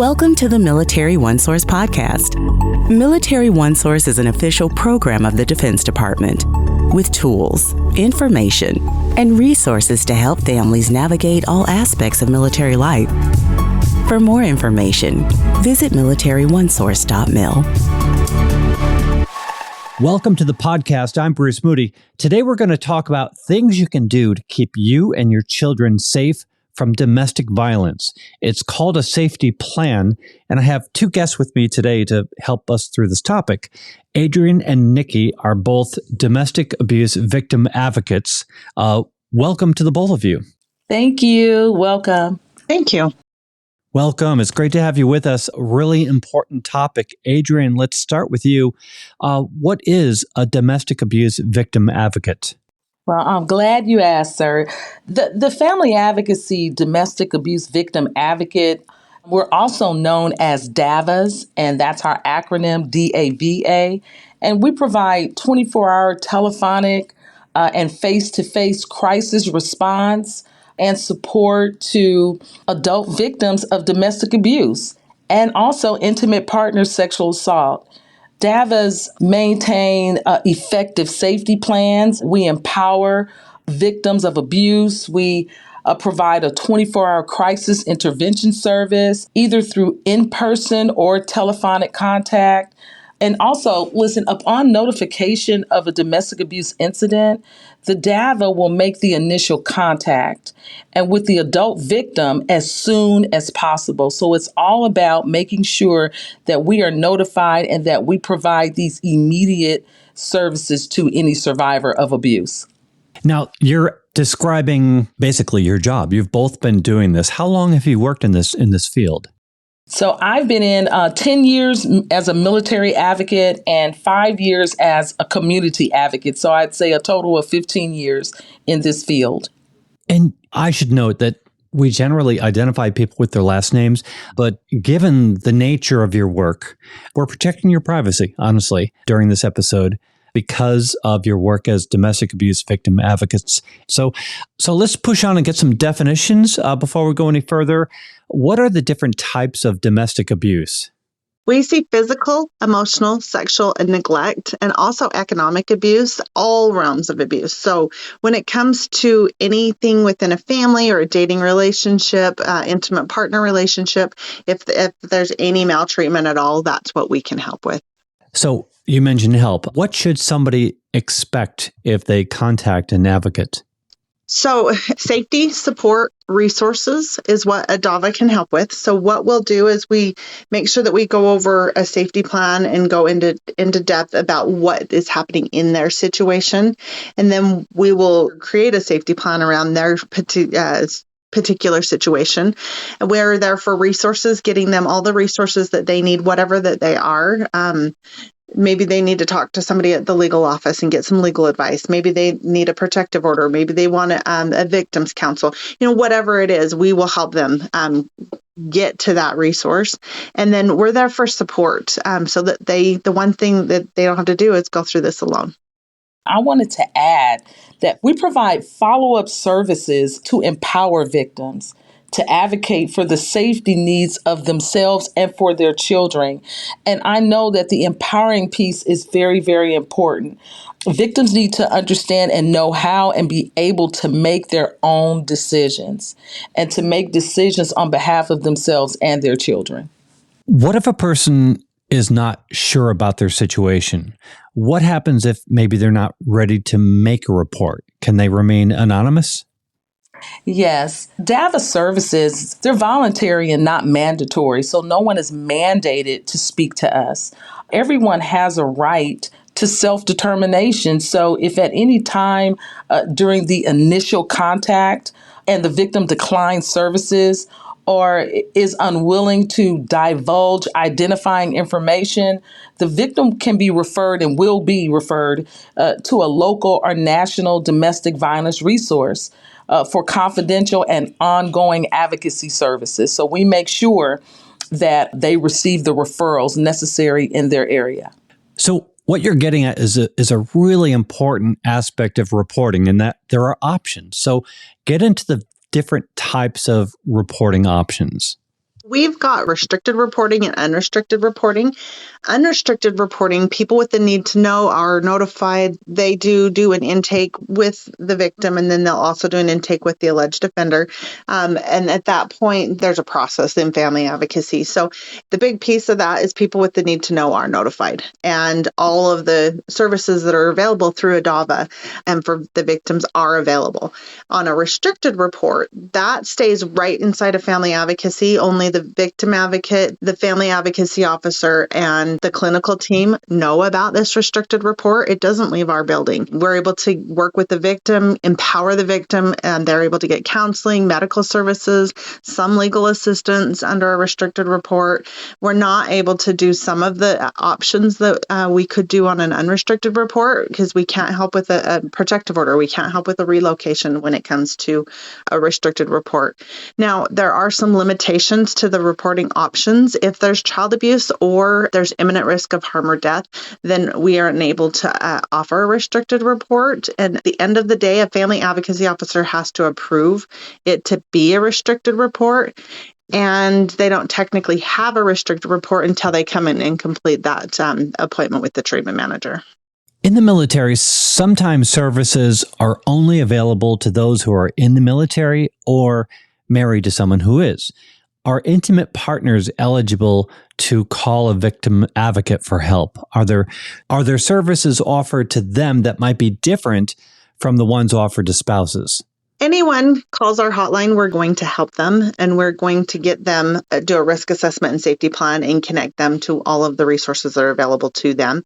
Welcome to the Military OneSource Podcast. Military OneSource is an official program of the Defense Department with tools, information, and resources to help families navigate all aspects of military life. For more information, visit MilitaryOneSource.mil. Welcome to the podcast. I'm Bruce Moody. Today we're going to talk about things you can do to keep you and your children safe from domestic violence. It's called a safety plan, and I have two guests with me today to help us through this topic. Adriane and Nikki are both domestic abuse victim advocates. Welcome to the both of you. Thank you. Welcome. Thank you. Welcome. It's great to have you with us. A really important topic. Adriane, let's start with you. What is a domestic abuse victim advocate? Well, I'm glad you asked, sir. The Family Advocacy Domestic Abuse Victim Advocate, we're also known as DAVAs, and that's our acronym, DAVA. And we provide 24-hour telephonic and face-to-face crisis response and support to adult victims of domestic abuse and also intimate partner sexual assault. DAVAs maintain effective safety plans. We empower victims of abuse. We provide a 24-hour crisis intervention service, either through in-person or telephonic contact. And also, listen, upon notification of a domestic abuse incident, the DAVA will make the initial contact and with the adult victim as soon as possible. So it's all about making sure that we are notified and that we provide these immediate services to any survivor of abuse. Now, you're describing basically your job. You've both been doing this. How long have you worked in this field? So I've been in 10 years as a military advocate and 5 years as a community advocate. So I'd say a total of 15 years in this field. And I should note that we generally identify people with their last names, but given the nature of your work, we're protecting your privacy, honestly, during this episode because of your work as domestic abuse victim advocates. So let's push on and get some definitions before we go any further. What are the different types of domestic abuse? We see physical, emotional, sexual, and neglect, and also economic abuse, all realms of abuse. So when it comes to anything within a family or a dating relationship, intimate partner relationship, if there's any maltreatment at all, that's what we can help with. So you mentioned help. What should somebody expect if they contact an advocate? So safety, support, resources is what a DAVA can help with. So what we'll do is we make sure that we go over a safety plan and go into depth about what is happening in their situation. And then we will create a safety plan around their particular situation. And we're there for resources, getting them all the resources that they need, whatever that they are. Maybe they need to talk to somebody at the legal office and get some legal advice. Maybe they need a protective order. Maybe they want a victim's counsel. Whatever it is, we will help them get to that resource. And then we're there for support so that the one thing that they don't have to do is go through this alone. I wanted to add that we provide follow-up services to empower victims to advocate for the safety needs of themselves and for their children. And I know that the empowering piece is very, very important. Victims need to understand and know how and be able to make their own decisions and to make decisions on behalf of themselves and their children. What if a person is not sure about their situation? What happens if maybe they're not ready to make a report? Can they remain anonymous? Yes. DAVA services, they're voluntary and not mandatory, so no one is mandated to speak to us. Everyone has a right to self-determination. So if at any time during the initial contact and the victim declines services or is unwilling to divulge identifying information, the victim can be referred and will be referred to a local or national domestic violence resource for confidential and ongoing advocacy services. So we make sure that they receive the referrals necessary in their area. So what you're getting at is a really important aspect of reporting, in that there are options. So get into the different types of reporting options. We've got restricted reporting and unrestricted reporting. Unrestricted reporting, people with the need to know are notified. They do an intake with the victim, and then they'll also do an intake with the alleged offender. And at that point, there's a process in family advocacy. So the big piece of that is people with the need to know are notified, and all of the services that are available through ADAVA and for the victims are available. On a restricted report, that stays right inside of family advocacy. Only the victim advocate, the family advocacy officer, and the clinical team know about this restricted report. It doesn't leave our building. We're able to work with the victim, empower the victim, and they're able to get counseling, medical services, some legal assistance under a restricted report. We're not able to do some of the options that we could do on an unrestricted report because we can't help with a protective order. We can't help with a relocation when it comes to a restricted report. Now, there are some limitations to the reporting options. If there's child abuse or there's imminent risk of harm or death, then we are unable to offer a restricted report. And at the end of the day, a family advocacy officer has to approve it to be a restricted report. And they don't technically have a restricted report until they come in and complete that appointment with the treatment manager. In the military, sometimes services are only available to those who are in the military or married to someone who is. Are intimate partners eligible to call a victim advocate for help? Are there services offered to them that might be different from the ones offered to spouses? Anyone calls our hotline, we're going to help them, and we're going to get them do a risk assessment and safety plan and connect them to all of the resources that are available to them.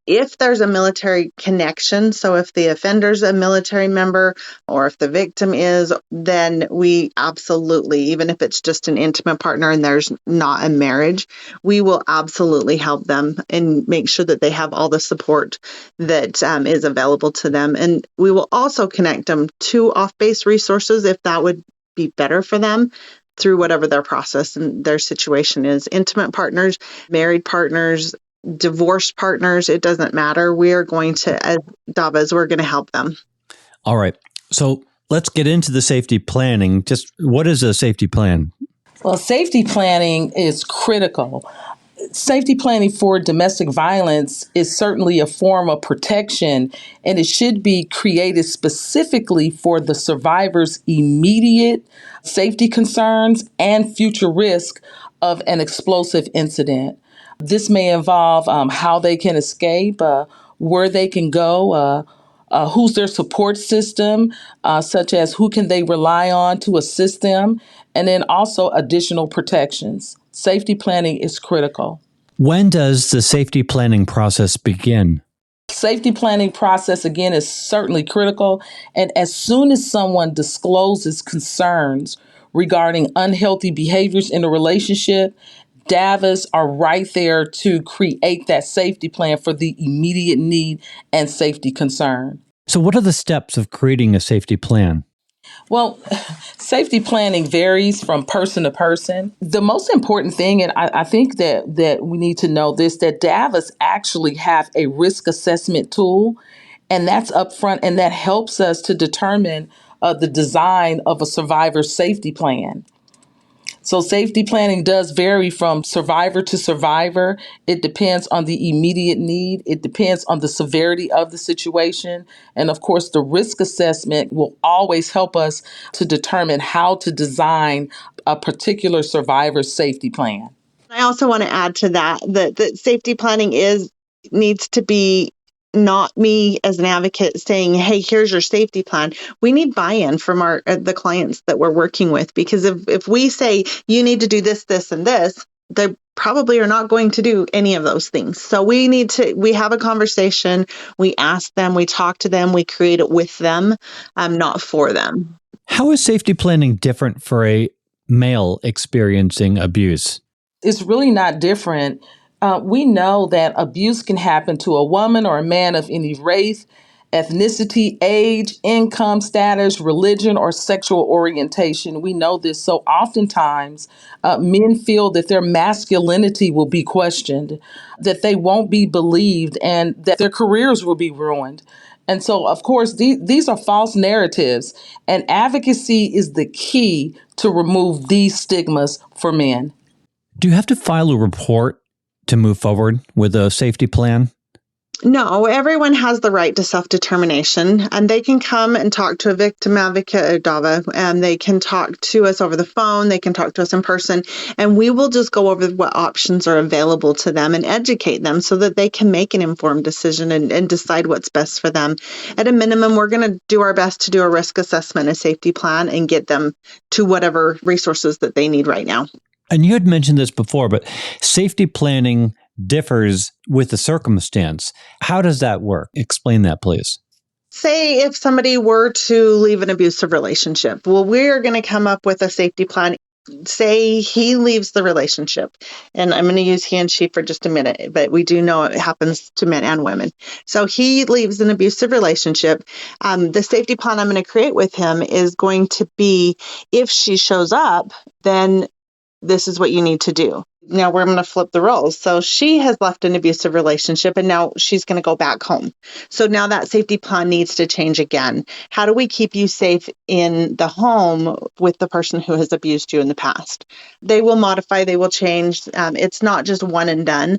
If there's a military connection, so if the offender's a military member or if the victim is, then we absolutely, even if it's just an intimate partner and there's not a marriage, we will absolutely help them and make sure that they have all the support that is available to them. And we will also connect them to off-base resources if that would be better for them through whatever their process and their situation is. Intimate partners, married partners, divorced partners, it doesn't matter. We are going to, as DAVAs, we're going to help them. All right. So let's get into the safety planning. Just what is a safety plan? Well, safety planning is critical. Safety planning for domestic violence is certainly a form of protection, and it should be created specifically for the survivor's immediate safety concerns and future risk of an explosive incident. This may involve how they can escape, where they can go, who's their support system, such as who can they rely on to assist them, and then also additional protections. Safety planning is critical. When does the safety planning process begin? Safety planning process, again, is certainly critical. And as soon as someone discloses concerns regarding unhealthy behaviors in a relationship, DAVAs are right there to create that safety plan for the immediate need and safety concern. So what are the steps of creating a safety plan? Well, safety planning varies from person to person. The most important thing, and I think that we need to know this, that DAVAs actually have a risk assessment tool, and that's upfront, and that helps us to determine the design of a survivor's safety plan. So safety planning does vary from survivor to survivor. It depends on the immediate need. It depends on the severity of the situation. And of course, the risk assessment will always help us to determine how to design a particular survivor's safety plan. I also want to add to that safety planning needs to be not me as an advocate saying, hey, here's your safety plan. We need buy-in from the clients that we're working with, because if we say you need to do this, this, and this, they probably are not going to do any of those things. So we have a conversation, we ask them, we talk to them, we create it with them, not for them. How is safety planning different for a male experiencing abuse? It's really not different. We know that abuse can happen to a woman or a man of any race, ethnicity, age, income status, religion, or sexual orientation. We know this. So oftentimes, men feel that their masculinity will be questioned, that they won't be believed, and that their careers will be ruined. And so, of course, these are false narratives, and advocacy is the key to remove these stigmas for men. Do you have to file a report to move forward with a safety plan? No, everyone has the right to self-determination, and they can come and talk to a victim advocate at DAVA, and they can talk to us over the phone, they can talk to us in person, and we will just go over what options are available to them and educate them so that they can make an informed decision and decide what's best for them. At a minimum, we're going to do our best to do a risk assessment, a safety plan, and get them to whatever resources that they need right now. And you had mentioned this before, but safety planning differs with the circumstance. How does that work? Explain that, please. Say if somebody were to leave an abusive relationship, well, we're going to come up with a safety plan. Say he leaves the relationship, and I'm going to use he and she for just a minute, but we do know it happens to men and women. So he leaves an abusive relationship. The safety plan I'm going to create with him is going to be, if she shows up, then this is what you need to do. Now we're going to flip the roles. So she has left an abusive relationship and now she's going to go back home. So now that safety plan needs to change again. How do we keep you safe in the home with the person who has abused you in the past? They will modify, they will change. It's not just one and done.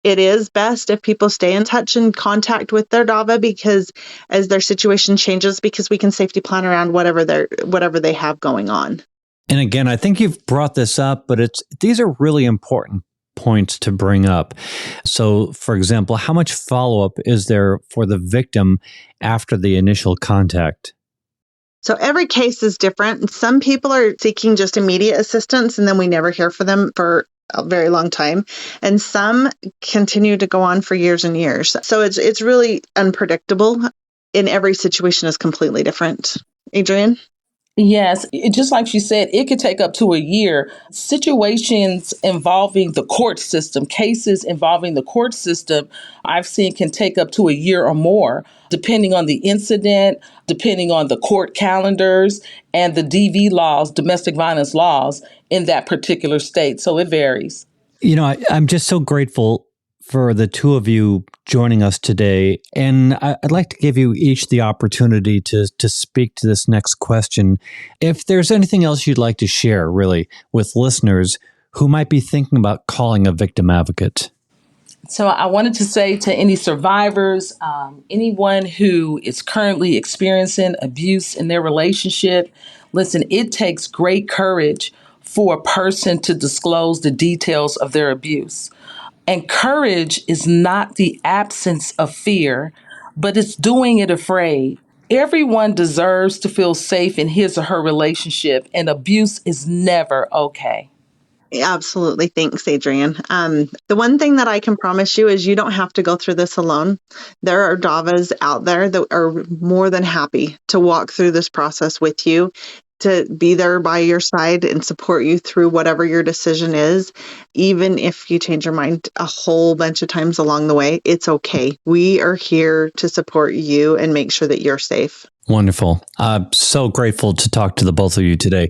It is best if people stay in touch and contact with their DAVA because as their situation changes, because we can safety plan around whatever they have going on. And again, I think you've brought this up, but these are really important points to bring up. So, for example, how much follow-up is there for the victim after the initial contact? So every case is different. Some people are seeking just immediate assistance, and then we never hear from them for a very long time. And some continue to go on for years and years. So it's really unpredictable, and every situation is completely different. Adriane? Yes, just like she said, it could take up to a year. Situations involving the court system, cases involving the court system, I've seen can take up to a year or more, depending on the incident, depending on the court calendars and the DV laws, domestic violence laws in that particular state. So it varies. You know, I'm just so grateful for the two of you joining us today. And I'd like to give you each the opportunity to speak to this next question. If there's anything else you'd like to share, really, with listeners who might be thinking about calling a victim advocate. So I wanted to say to any survivors, anyone who is currently experiencing abuse in their relationship, listen, it takes great courage for a person to disclose the details of their abuse. And courage is not the absence of fear, but it's doing it afraid. Everyone deserves to feel safe in his or her relationship, and abuse is never okay. Absolutely. Thanks, Adriane. The one thing that I can promise you is you don't have to go through this alone. There are DAVAs out there that are more than happy to walk through this process with you, to be there by your side and support you through whatever your decision is. Even if you change your mind a whole bunch of times along the way, it's okay. We are here to support you and make sure that you're safe. Wonderful. I'm so grateful to talk to the both of you today.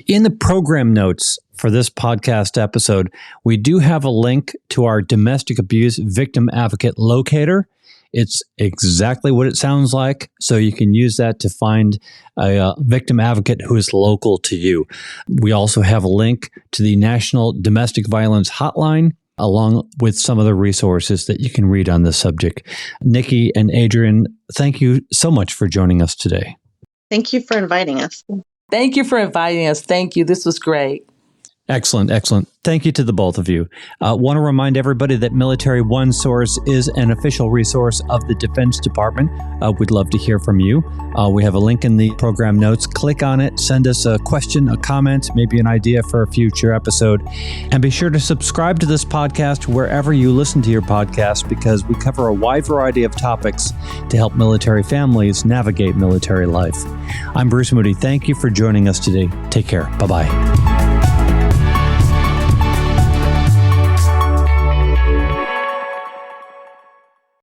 In the program notes for this podcast episode, we do have a link to our domestic abuse victim advocate locator. It's exactly what it sounds like, so you can use that to find a victim advocate who is local to you. We also have a link to the National Domestic Violence Hotline, along with some of the resources that you can read on this subject. Nikki and Adriane, thank you so much for joining us today. Thank you for inviting us. Thank you for inviting us. Thank you. This was great. Excellent, excellent. Thank you to the both of you. Want to remind everybody that Military OneSource is an official resource of the Defense Department. We'd love to hear from you. We have a link in the program notes. Click on it, send us a question, a comment, maybe an idea for a future episode. And be sure to subscribe to this podcast wherever you listen to your podcast, because we cover a wide variety of topics to help military families navigate military life. I'm Bruce Moody. Thank you for joining us today. Take care. Bye-bye.